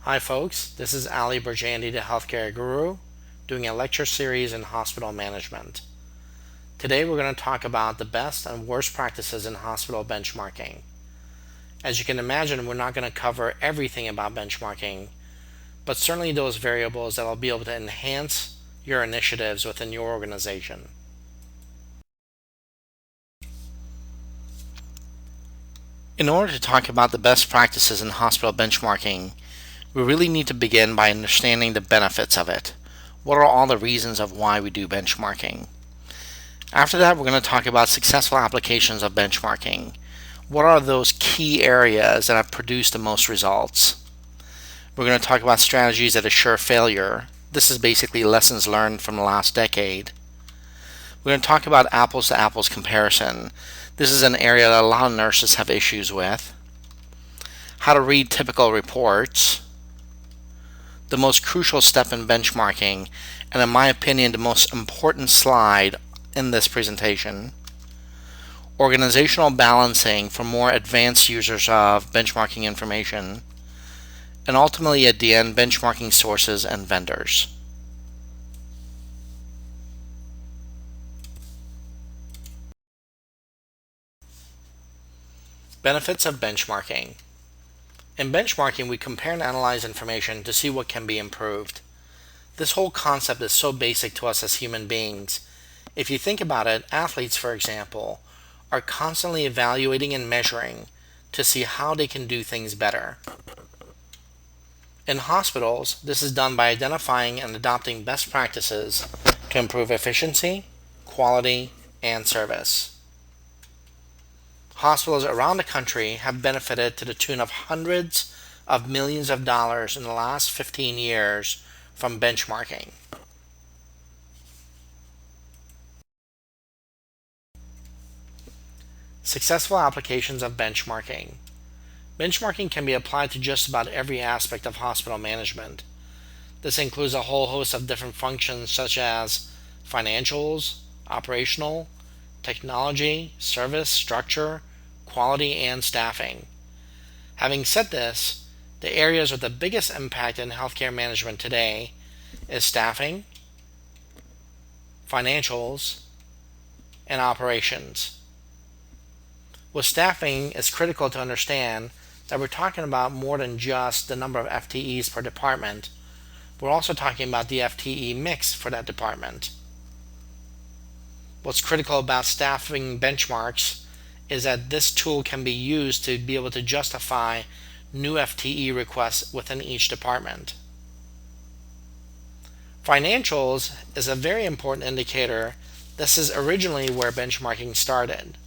Hi folks, this is Ali Birjandi, the Healthcare Guru, doing a lecture series in hospital management. Today we're going to talk about the best and worst practices in hospital benchmarking. As you can imagine, we're not going to cover everything about benchmarking, but certainly those variables that will be able to enhance your initiatives within your organization. In order to talk about the best practices in hospital benchmarking, we really need to begin by understanding the benefits of it. What are all the reasons of why we do benchmarking? After that, we're going to talk about successful applications of benchmarking. What are those key areas that have produced the most results? We're going to talk about strategies that assure failure. This is basically lessons learned from the last decade. We're going to talk about apples to apples comparison. This is an area that a lot of nurses have issues with. How to read typical reports. The most crucial step in benchmarking, and in my opinion the most important slide in this presentation. Organizational balancing for more advanced users of benchmarking information. And ultimately at the end, benchmarking sources and vendors. Benefits of benchmarking. In benchmarking, we compare and analyze information to see what can be improved. This whole concept is so basic to us as human beings. If you think about it, athletes, for example, are constantly evaluating and measuring to see how they can do things better. In hospitals, this is done by identifying and adopting best practices to improve efficiency, quality, and service. Hospitals around the country have benefited to the tune of hundreds of millions of dollars in the last 15 years from benchmarking. Successful applications of benchmarking. Benchmarking can be applied to just about every aspect of hospital management. This includes a whole host of different functions such as financials, operational, technology, service, structure, quality, and staffing. Having said this, the areas with the biggest impact in healthcare management today is staffing, financials, and operations. With staffing, it's critical to understand that we're talking about more than just the number of FTEs per department. We're also talking about the FTE mix for that department. What's critical about staffing benchmarks is that this tool can be used to be able to justify new FTE requests within each department. Financials is a very important indicator. This is originally where benchmarking started.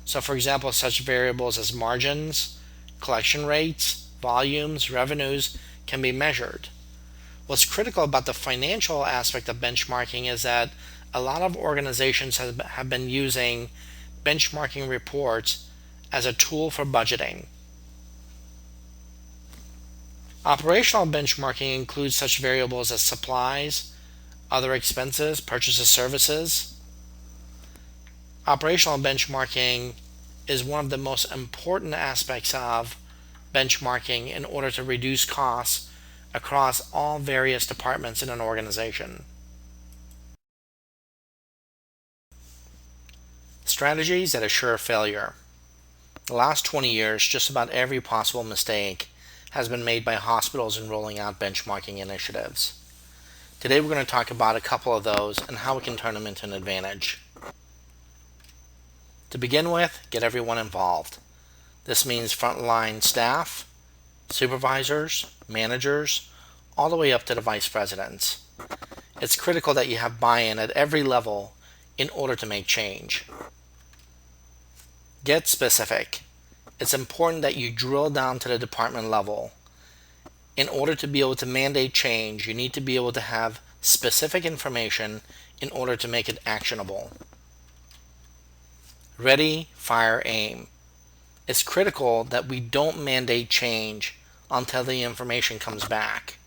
So for example, such variables as margins, collection rates, volumes, revenues can be measured. What's critical about the financial aspect of benchmarking is that a lot of organizations have been using benchmarking reports as a tool for budgeting. Operational benchmarking includes such variables as supplies, other expenses, purchase of services. Operational benchmarking is one of the most important aspects of benchmarking in order to reduce costs across all various departments in an organization. Strategies that assure failure. The last 20 years, just about every possible mistake has been made by hospitals in rolling out benchmarking initiatives. Today we're going to talk about a couple of those and how we can turn them into an advantage. To begin with, get everyone involved. This means frontline staff, supervisors, managers, all the way up to the vice presidents. It's critical that you have buy-in at every level in order to make change. Get specific. It's important that you drill down to the department level. In order to be able to mandate change, you need to be able to have specific information in order to make it actionable. Ready, fire, aim. It's critical that we don't mandate change until the information comes back.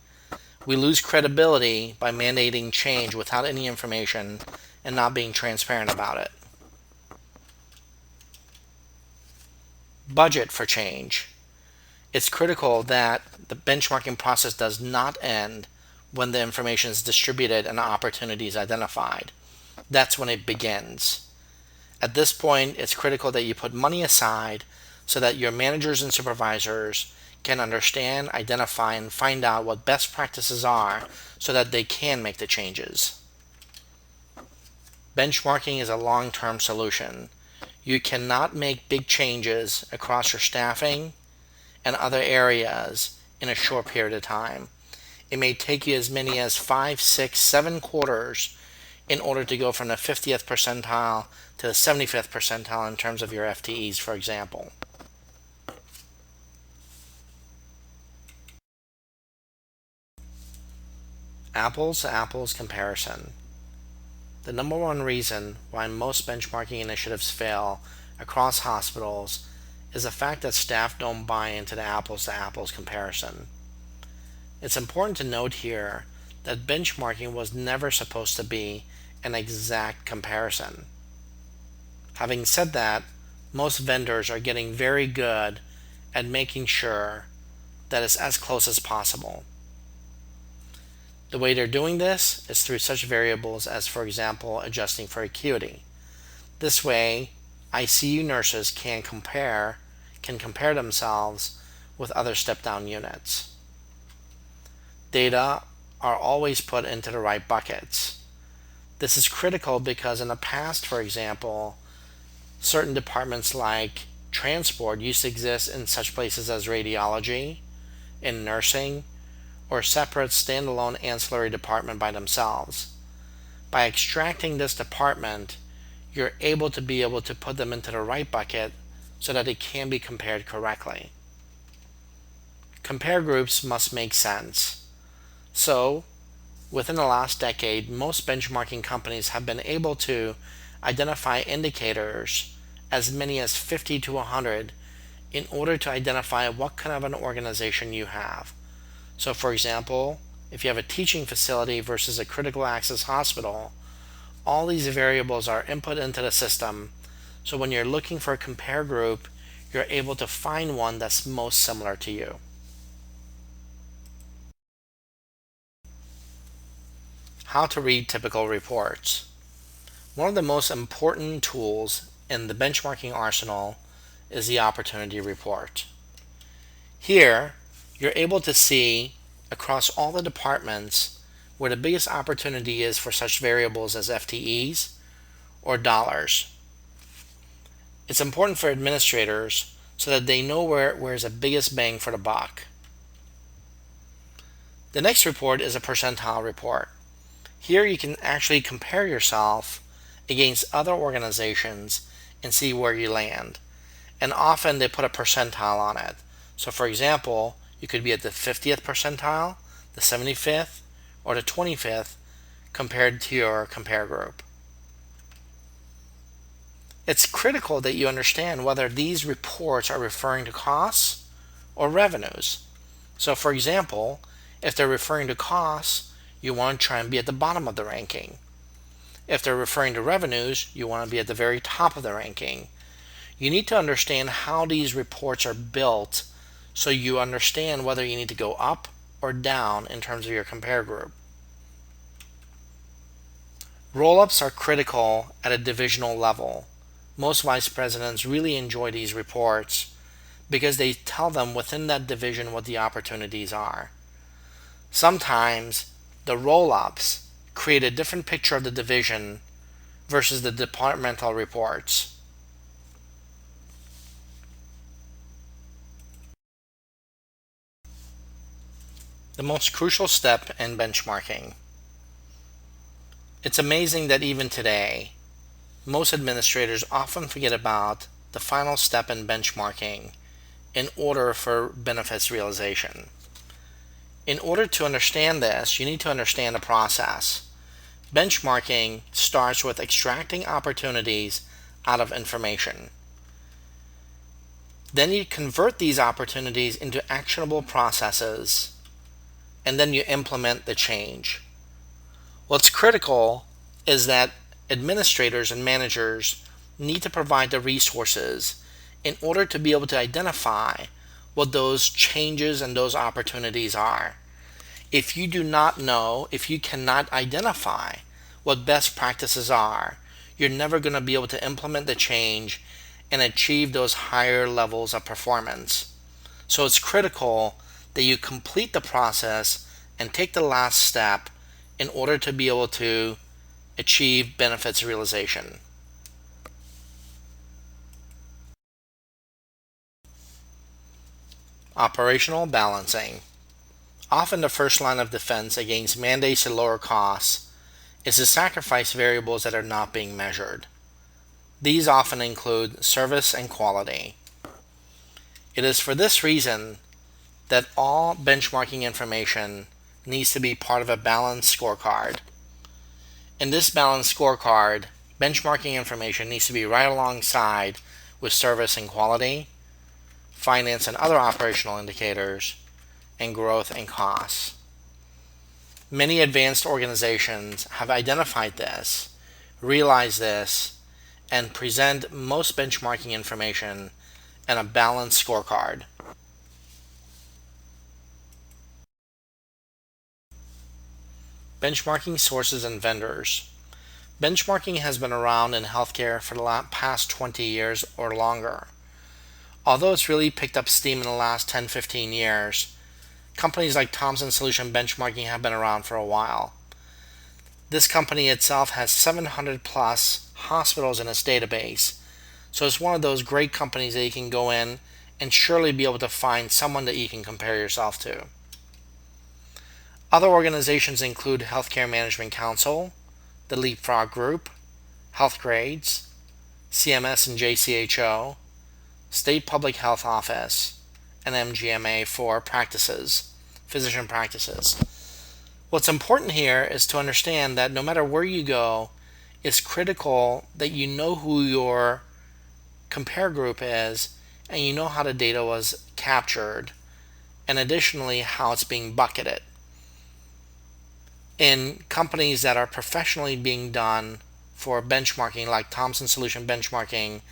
We lose credibility by mandating change without any information and not being transparent about it. Budget for change. It's critical that the benchmarking process does not end when the information is distributed and opportunities identified. That's when it begins. At this point, it's critical that you put money aside so that your managers and supervisors can understand, identify, and find out what best practices are so that they can make the changes. Benchmarking is a long-term solution. You cannot make big changes across your staffing and other areas in a short period of time. It may take you as many as 5, 6, 7 quarters in order to go from the 50th percentile to the 75th percentile in terms of your FTEs, for example. Apples to apples comparison. The number one reason why most benchmarking initiatives fail across hospitals is the fact that staff don't buy into the apples to apples comparison. It's important to note here that benchmarking was never supposed to be an exact comparison. Having said that, most vendors are getting very good at making sure that it's as close as possible. The way they're doing this is through such variables as, for example, adjusting for acuity. This way, ICU nurses can compare themselves with other step-down units. Data are always put into the right buckets. This is critical because in the past, for example, certain departments like transport used to exist in such places as radiology, in nursing, or separate standalone ancillary department by themselves. By extracting this department, you're able to put them into the right bucket so that it can be compared correctly. Compare groups must make sense. So, within the last decade, most benchmarking companies have been able to identify indicators as many as 50 to 100 in order to identify what kind of an organization you have. So for example, if you have a teaching facility versus a critical access hospital, all these variables are input into the system, so when you're looking for a compare group, you're able to find one that's most similar to you. How to read typical reports. One of the most important tools in the benchmarking arsenal is the opportunity report. Here, you're able to see across all the departments where the biggest opportunity is for such variables as FTEs or dollars. It's important for administrators so that they know where's the biggest bang for the buck. The next report is a percentile report. Here you can actually compare yourself against other organizations and see where you land. And often they put a percentile on it. So for example, you could be at the 50th percentile, the 75th, or the 25th compared to your compare group. It's critical that you understand whether these reports are referring to costs or revenues. So for example, if they're referring to costs, you want to try and be at the bottom of the ranking. If they're referring to revenues, you want to be at the very top of the ranking. You need to understand how these reports are built so you understand whether you need to go up or down in terms of your compare group. Roll-ups are critical at a divisional level. Most vice presidents really enjoy these reports because they tell them within that division what the opportunities are. Sometimes the roll-ups create a different picture of the division versus the departmental reports. The most crucial step in benchmarking. It's amazing that even today, most administrators often forget about the final step in benchmarking in order for benefits realization. In order to understand this, you need to understand the process. Benchmarking starts with extracting opportunities out of information. Then you convert these opportunities into actionable processes, and then you implement the change. What's critical is that administrators and managers need to provide the resources in order to be able to identify what those changes and those opportunities are. If you do not know, if you cannot identify what best practices are, you're never going to be able to implement the change and achieve those higher levels of performance. So it's critical that you complete the process and take the last step in order to be able to achieve benefits realization. Operational balancing. Often the first line of defense against mandates to lower costs is to sacrifice variables that are not being measured. These often include service and quality. It is for this reason that all benchmarking information needs to be part of a balanced scorecard. In this balanced scorecard, benchmarking information needs to be right alongside with service and quality, finance and other operational indicators, and growth and costs. Many advanced organizations have identified this, realized this, and present most benchmarking information in a balanced scorecard. Benchmarking sources and vendors. Benchmarking has been around in healthcare for the past 20 years or longer. Although it's really picked up steam in the last 10-15 years, companies like Thomson Solution Benchmarking have been around for a while. This company itself has 700 plus hospitals in its database, so it's one of those great companies that you can go in and surely be able to find someone that you can compare yourself to. Other organizations include Healthcare Management Council, the Leapfrog Group, Healthgrades, CMS and JCHO, State Public Health Office, and MGMA for practices, physician practices. What's important here is to understand that no matter where you go, it's critical that you know who your compare group is and you know how the data was captured, and additionally how it's being bucketed. In companies that are professionally being done for benchmarking, like Thomson Solution Benchmarking,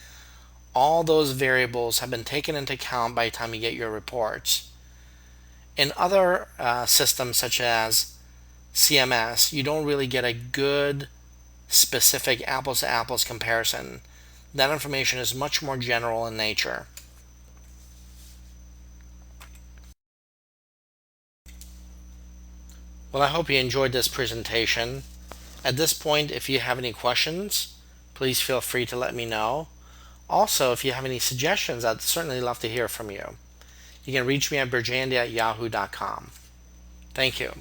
all those variables have been taken into account by the time you get your reports. In other systems such as CMS, you don't really get a good specific apples to apples comparison. That information is much more general in nature. Well, I hope you enjoyed this presentation. At this point, if you have any questions, please feel free to let me know. Also, if you have any suggestions, I'd certainly love to hear from you. You can reach me at birjandi@yahoo.com. Thank you.